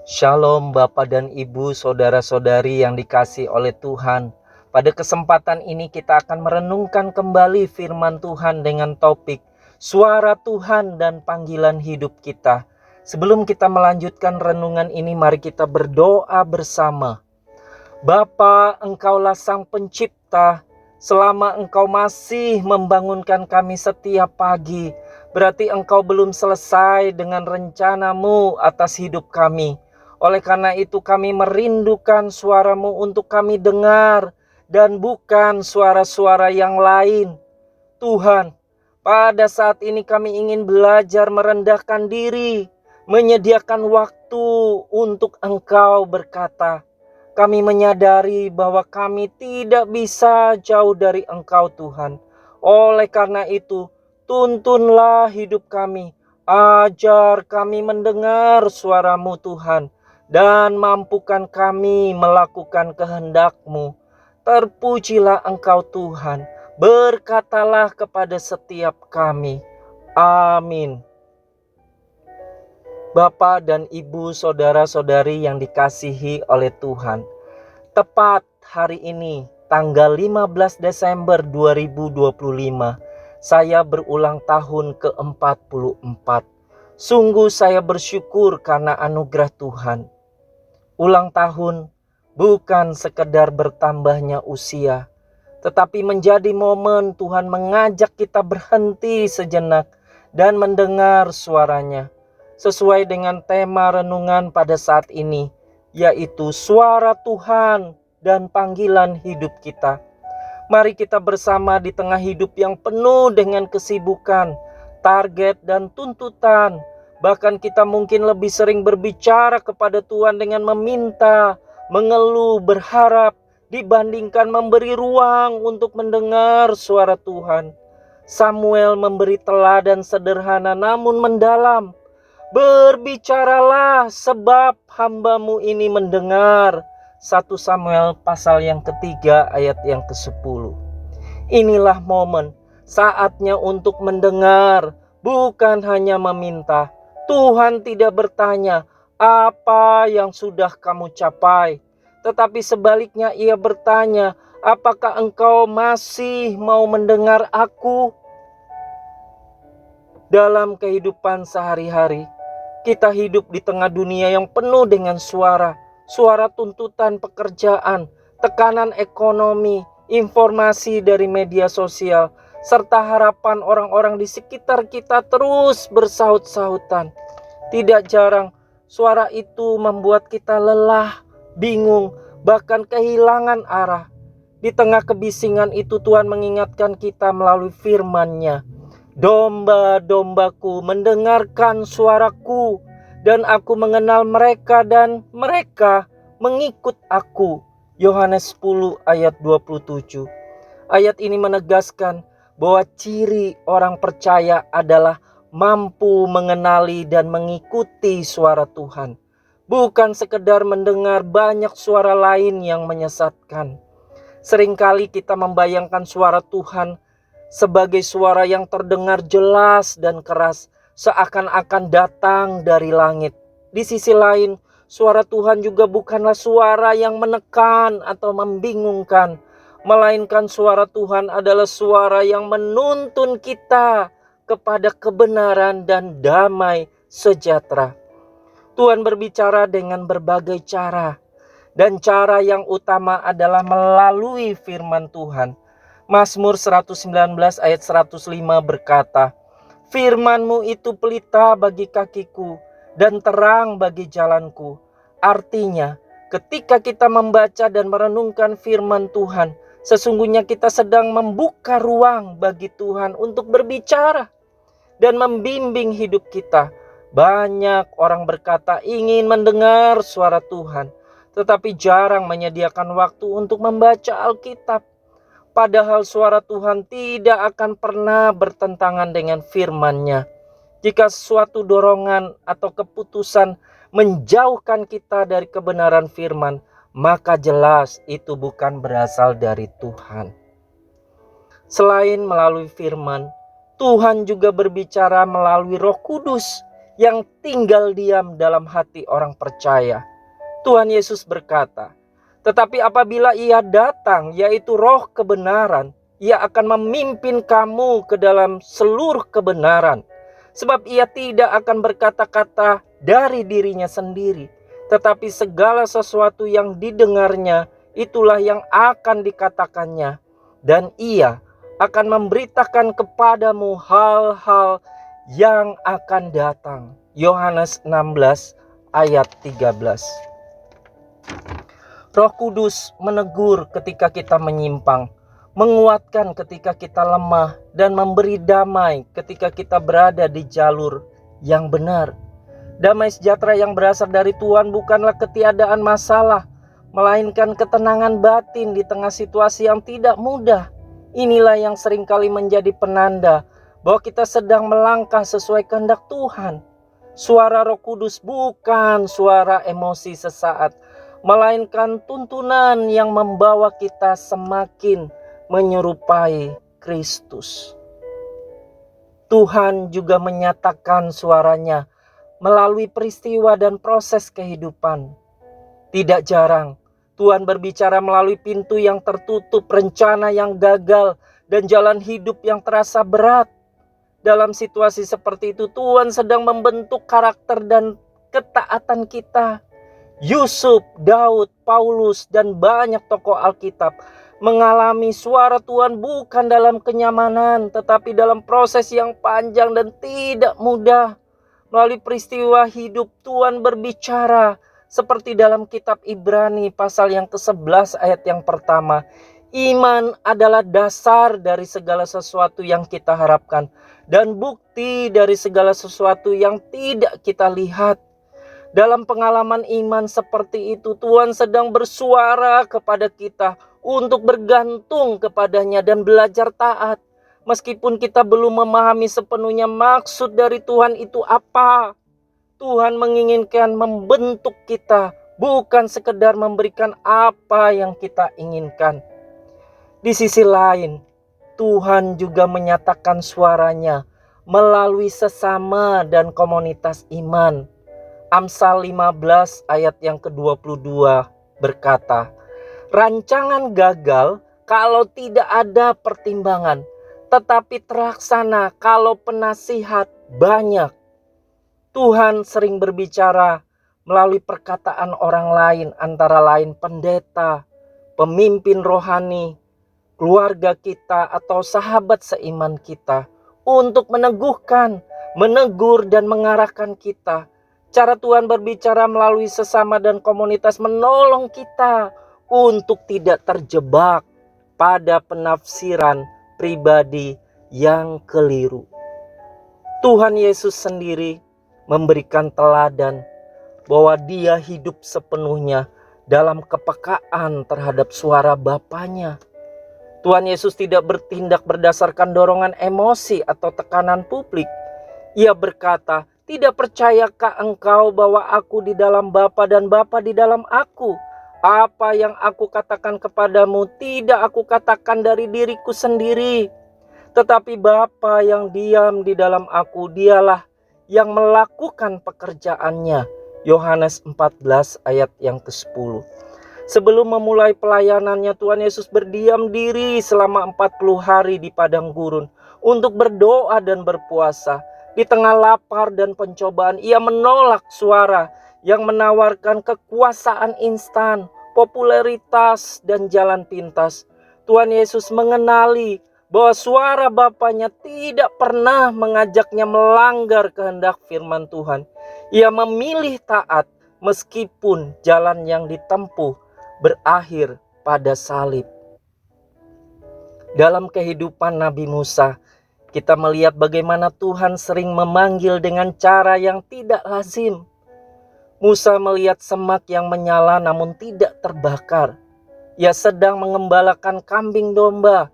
Shalom Bapak dan Ibu, saudara-saudari yang dikasihi oleh Tuhan. Pada kesempatan ini kita akan merenungkan kembali firman Tuhan dengan topik Suara Tuhan dan Panggilan Hidup Kita. Sebelum kita melanjutkan renungan ini, mari kita berdoa bersama. Bapa, Engkaulah Sang Pencipta. Selama Engkau masih membangunkan kami setiap pagi, berarti Engkau belum selesai dengan rencana-Mu atas hidup kami. Oleh karena itu kami merindukan suara-Mu untuk kami dengar, dan bukan suara-suara yang lain. Tuhan, pada saat ini kami ingin belajar merendahkan diri, menyediakan waktu untuk Engkau berkata. Kami menyadari bahwa kami tidak bisa jauh dari Engkau, Tuhan. Oleh karena itu, tuntunlah hidup kami. Ajar kami mendengar suara-Mu, Tuhan. Dan mampukan kami melakukan kehendak-Mu. Terpujilah Engkau, Tuhan. Berkatalah kepada setiap kami. Amin. Bapak dan Ibu, saudara-saudari yang dikasihi oleh Tuhan. Tepat hari ini, tanggal 15 Desember 2025, saya berulang tahun ke-44. Sungguh saya bersyukur karena anugerah Tuhan. Ulang tahun bukan sekedar bertambahnya usia, tetapi menjadi momen Tuhan mengajak kita berhenti sejenak dan mendengar suaranya. Sesuai dengan tema renungan pada saat ini, yaitu suara Tuhan dan panggilan hidup kita. Mari kita bersama di tengah hidup yang penuh dengan kesibukan, target dan tuntutan. Bahkan kita mungkin lebih sering berbicara kepada Tuhan dengan meminta, mengeluh, berharap, dibandingkan memberi ruang untuk mendengar suara Tuhan. Samuel memberi teladan sederhana namun mendalam. Berbicaralah sebab hamba-Mu ini mendengar. 1 Samuel pasal yang ketiga ayat yang ke-10. Inilah momen, saatnya untuk mendengar, bukan hanya meminta. Tuhan tidak bertanya, apa yang sudah kamu capai? Tetapi sebaliknya Ia bertanya, apakah engkau masih mau mendengar Aku? Dalam kehidupan sehari-hari, kita hidup di tengah dunia yang penuh dengan suara tuntutan pekerjaan, tekanan ekonomi, informasi dari media sosial, serta harapan orang-orang di sekitar kita terus bersaut-sautan. Tidak jarang, suara itu membuat kita lelah, bingung, bahkan kehilangan arah. Di tengah kebisingan itu Tuhan mengingatkan kita melalui firman-Nya. Domba-dombaku mendengarkan suaraku, dan aku mengenal mereka dan mereka mengikut aku. Yohanes 10 ayat 27. Ayat ini menegaskan bahwa ciri orang percaya adalah mampu mengenali dan mengikuti suara Tuhan. Bukan sekedar mendengar banyak suara lain yang menyesatkan. Seringkali kita membayangkan suara Tuhan sebagai suara yang terdengar jelas dan keras, seakan-akan datang dari langit. Di sisi lain, suara Tuhan juga bukanlah suara yang menekan atau membingungkan, melainkan suara Tuhan adalah suara yang menuntun kita kepada kebenaran dan damai sejahtera. Tuhan berbicara dengan berbagai cara, dan cara yang utama adalah melalui firman Tuhan. Mazmur 119 ayat 105 berkata, Firman-Mu itu pelita bagi kakiku dan terang bagi jalanku. Artinya, ketika kita membaca dan merenungkan firman Tuhan, sesungguhnya kita sedang membuka ruang bagi Tuhan untuk berbicara dan membimbing hidup kita. Banyak orang berkata ingin mendengar suara Tuhan, tetapi jarang menyediakan waktu untuk membaca Alkitab. Padahal suara Tuhan tidak akan pernah bertentangan dengan firman-Nya. Jika suatu dorongan atau keputusan menjauhkan kita dari kebenaran firman, maka jelas itu bukan berasal dari Tuhan. Selain melalui firman, Tuhan juga berbicara melalui Roh Kudus yang tinggal diam dalam hati orang percaya. Tuhan Yesus berkata, tetapi apabila Ia datang, yaitu Roh kebenaran, Ia akan memimpin kamu ke dalam seluruh kebenaran. Sebab Ia tidak akan berkata-kata dari dirinya sendiri, tetapi segala sesuatu yang didengarnya, itulah yang akan dikatakannya. Dan Ia akan memberitakan kepadamu hal-hal yang akan datang. Yohanes 16 ayat 13. Roh Kudus menegur ketika kita menyimpang, menguatkan ketika kita lemah, dan memberi damai ketika kita berada di jalur yang benar. Damai sejahtera yang berasal dari Tuhan bukanlah ketiadaan masalah, melainkan ketenangan batin di tengah situasi yang tidak mudah. Inilah yang seringkali menjadi penanda bahwa kita sedang melangkah sesuai kehendak Tuhan. Suara Roh Kudus bukan suara emosi sesaat, melainkan tuntunan yang membawa kita semakin menyerupai Kristus. Tuhan juga menyatakan suaranya melalui peristiwa dan proses kehidupan. Tidak jarang, Tuhan berbicara melalui pintu yang tertutup, rencana yang gagal, dan jalan hidup yang terasa berat. Dalam situasi seperti itu, Tuhan sedang membentuk karakter dan ketaatan kita. Yusuf, Daud, Paulus, dan banyak tokoh Alkitab mengalami suara Tuhan bukan dalam kenyamanan, tetapi dalam proses yang panjang dan tidak mudah. Melalui peristiwa hidup, Tuhan berbicara seperti dalam kitab Ibrani pasal yang ke-11 ayat yang pertama. Iman adalah dasar dari segala sesuatu yang kita harapkan dan bukti dari segala sesuatu yang tidak kita lihat. Dalam pengalaman iman seperti itu, Tuhan sedang bersuara kepada kita untuk bergantung kepadanya dan belajar taat. Meskipun kita belum memahami sepenuhnya maksud dari Tuhan itu apa. Tuhan menginginkan membentuk kita, bukan sekedar memberikan apa yang kita inginkan. Di sisi lain, Tuhan juga menyatakan suaranya melalui sesama dan komunitas iman. Amsal 15 ayat yang ke-22 berkata, rancangan gagal kalau tidak ada pertimbangan, tetapi terlaksana kalau penasihat banyak. Tuhan sering berbicara melalui perkataan orang lain, antara lain pendeta, pemimpin rohani, keluarga kita, atau sahabat seiman kita, untuk meneguhkan, menegur, dan mengarahkan kita. Cara Tuhan berbicara melalui sesama dan komunitas menolong kita untuk tidak terjebak pada penafsiran pribadi yang keliru. Tuhan Yesus sendiri memberikan teladan bahwa Dia hidup sepenuhnya dalam kepekaan terhadap suara Bapanya. Tuhan Yesus tidak bertindak berdasarkan dorongan emosi atau tekanan publik. Ia berkata, tidak percayakah engkau bahwa aku di dalam Bapa dan Bapa di dalam aku? Apa yang aku katakan kepadamu tidak aku katakan dari diriku sendiri, tetapi Bapa yang diam di dalam aku, Dialah yang melakukan pekerjaannya. Yohanes 14 ayat yang ke-10. Sebelum memulai pelayanannya, Tuhan Yesus berdiam diri selama 40 hari di padang gurun untuk berdoa dan berpuasa. Di tengah lapar dan pencobaan, Ia menolak suara yang menawarkan kekuasaan instan, popularitas, dan jalan pintas. Tuhan Yesus mengenali bahwa suara Bapanya tidak pernah mengajaknya melanggar kehendak firman Tuhan. Ia memilih taat meskipun jalan yang ditempuh berakhir pada salib. Dalam kehidupan Nabi Musa, kita melihat bagaimana Tuhan sering memanggil dengan cara yang tidak lazim. Musa melihat semak yang menyala namun tidak terbakar. Ia sedang mengembalakan kambing domba,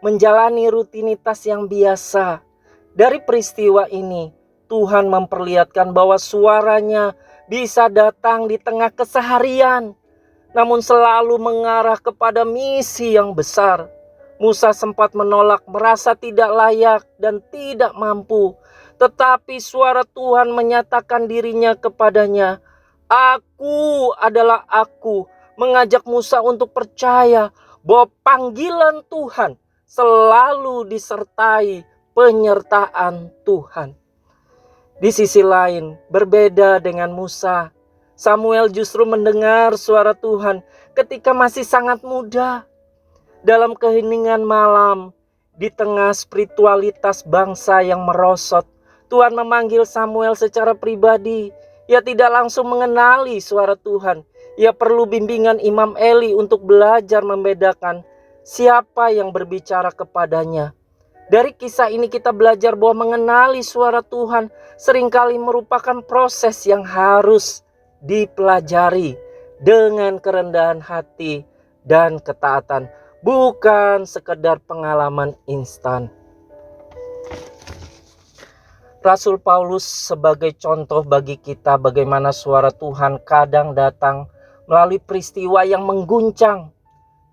menjalani rutinitas yang biasa. Dari peristiwa ini, Tuhan memperlihatkan bahwa suaranya bisa datang di tengah keseharian, namun selalu mengarah kepada misi yang besar. Musa sempat menolak, merasa tidak layak dan tidak mampu. Tetapi suara Tuhan menyatakan dirinya kepadanya, "Aku adalah aku," mengajak Musa untuk percaya bahwa panggilan Tuhan selalu disertai penyertaan Tuhan. Di sisi lain, berbeda dengan Musa, Samuel justru mendengar suara Tuhan ketika masih sangat muda. Dalam keheningan malam, di tengah spiritualitas bangsa yang merosot, Tuhan memanggil Samuel secara pribadi. Ia tidak langsung mengenali suara Tuhan. Ia perlu bimbingan Imam Eli untuk belajar membedakan siapa yang berbicara kepadanya. Dari kisah ini kita belajar bahwa mengenali suara Tuhan seringkali merupakan proses yang harus dipelajari dengan kerendahan hati dan ketaatan, bukan sekedar pengalaman instan. Rasul Paulus sebagai contoh bagi kita bagaimana suara Tuhan kadang datang melalui peristiwa yang mengguncang.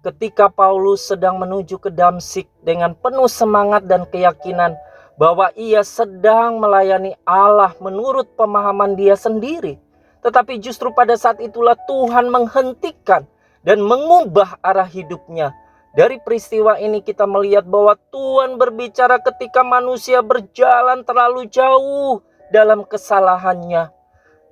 Ketika Paulus sedang menuju ke Damsyik dengan penuh semangat dan keyakinan bahwa ia sedang melayani Allah menurut pemahaman dia sendiri. Tetapi justru pada saat itulah Tuhan menghentikan dan mengubah arah hidupnya. Dari peristiwa ini kita melihat bahwa Tuhan berbicara ketika manusia berjalan terlalu jauh dalam kesalahannya.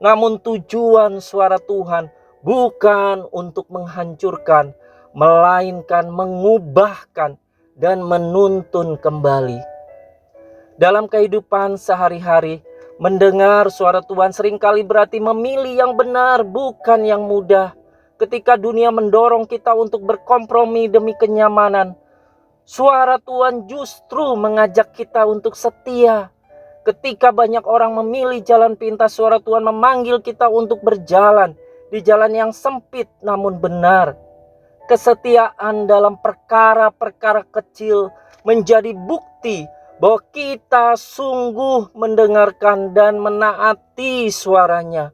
Namun tujuan suara Tuhan bukan untuk menghancurkan, melainkan mengubahkan dan menuntun kembali. Dalam kehidupan sehari-hari, mendengar suara Tuhan seringkali berarti memilih yang benar, bukan yang mudah. Ketika dunia mendorong kita untuk berkompromi demi kenyamanan, suara Tuhan justru mengajak kita untuk setia. Ketika banyak orang memilih jalan pintas, suara Tuhan memanggil kita untuk berjalan di jalan yang sempit namun benar. Kesetiaan dalam perkara-perkara kecil menjadi bukti bahwa kita sungguh mendengarkan dan menaati suaranya.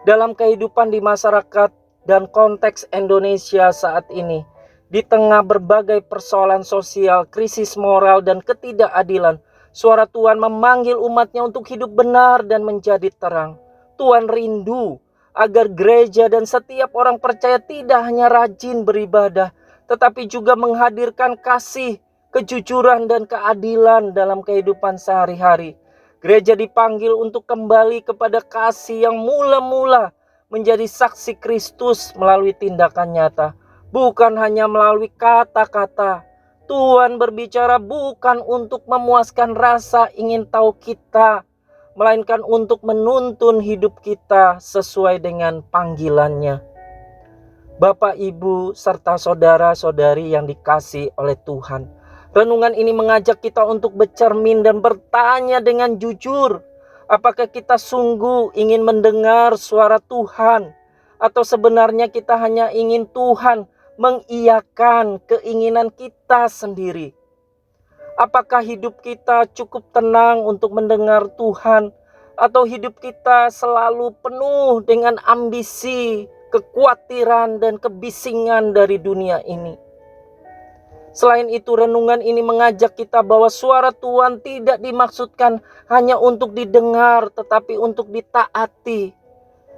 Dalam kehidupan di masyarakat dan konteks Indonesia saat ini, di tengah berbagai persoalan sosial, krisis moral, dan ketidakadilan, suara Tuhan memanggil umatnya untuk hidup benar dan menjadi terang. Tuhan rindu agar gereja dan setiap orang percaya tidak hanya rajin beribadah, tetapi juga menghadirkan kasih, kejujuran, dan keadilan dalam kehidupan sehari-hari. Gereja dipanggil untuk kembali kepada kasih yang mula-mula menjadi saksi Kristus melalui tindakan nyata, bukan hanya melalui kata-kata. Tuhan berbicara bukan untuk memuaskan rasa ingin tahu kita, melainkan untuk menuntun hidup kita sesuai dengan panggilannya. Bapak, Ibu, serta saudara-saudari yang dikasihi oleh Tuhan, renungan ini mengajak kita untuk bercermin dan bertanya dengan jujur. Apakah kita sungguh ingin mendengar suara Tuhan? Atau sebenarnya kita hanya ingin Tuhan mengiyakan keinginan kita sendiri? Apakah hidup kita cukup tenang untuk mendengar Tuhan? Atau hidup kita selalu penuh dengan ambisi, kekhawatiran, dan kebisingan dari dunia ini? Selain itu, renungan ini mengajak kita bahwa suara Tuhan tidak dimaksudkan hanya untuk didengar, tetapi untuk ditaati.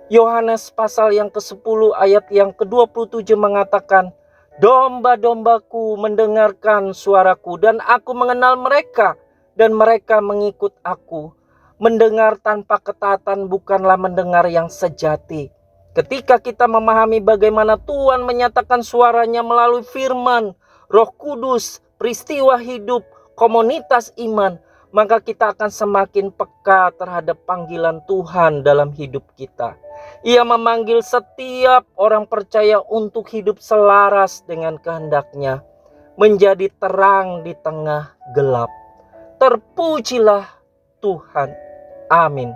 Yohanes pasal yang ke-10 ayat yang ke-27 mengatakan, "Domba-dombaku mendengarkan suaraku, dan aku mengenal mereka, dan mereka mengikut aku." Mendengar tanpa ketaatan bukanlah mendengar yang sejati. Ketika kita memahami bagaimana Tuhan menyatakan suaranya melalui firman, Roh Kudus, peristiwa hidup, komunitas iman, maka kita akan semakin peka terhadap panggilan Tuhan dalam hidup kita. Ia memanggil setiap orang percaya untuk hidup selaras dengan kehendaknya, menjadi terang di tengah gelap. Terpujilah Tuhan. Amin.